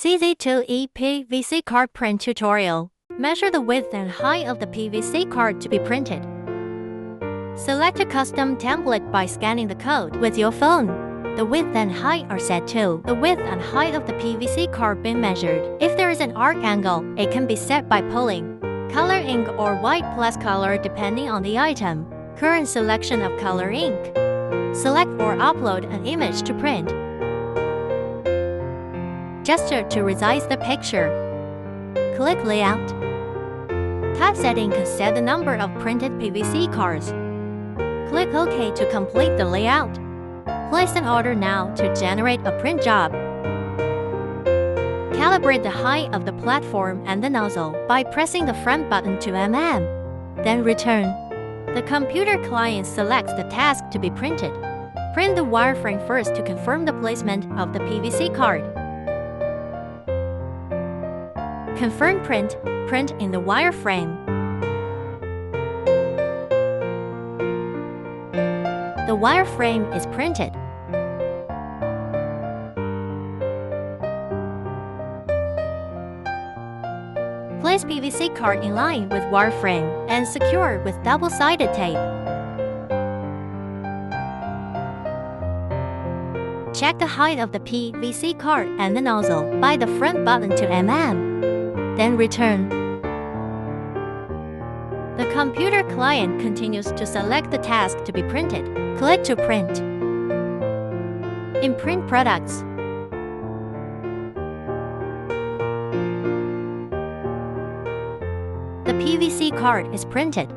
ZZ2E PVC card print tutorial. Measure the width and height of the PVC card to be printed. Select a custom template by scanning the code with your phone. The width and height are set to the width and height of the PVC card being measured. If there is an arc angle, it can be set by pulling color ink or white plus color depending on the item. Current selection of color ink. Select or upload an image to print. Gesture to resize the picture. Click Layout. Typesetting can set the number of printed PVC cards. Click OK to complete the layout. Place an order now to generate a print job. Calibrate the height of the platform and the nozzle by pressing the front button to mm. Then return. The computer client selects the task to be printed. Print the wireframe first to confirm the placement of the PVC card. Confirm print. Print in the wireframe. The wireframe is printed. Place PVC card in line with wireframe and secure with double-sided tape. Check the height of the PVC card and the nozzle by the front button to mm. Then return. The computer client continues to select the task to be printed. Click to print. In Print Products, the PVC card is printed.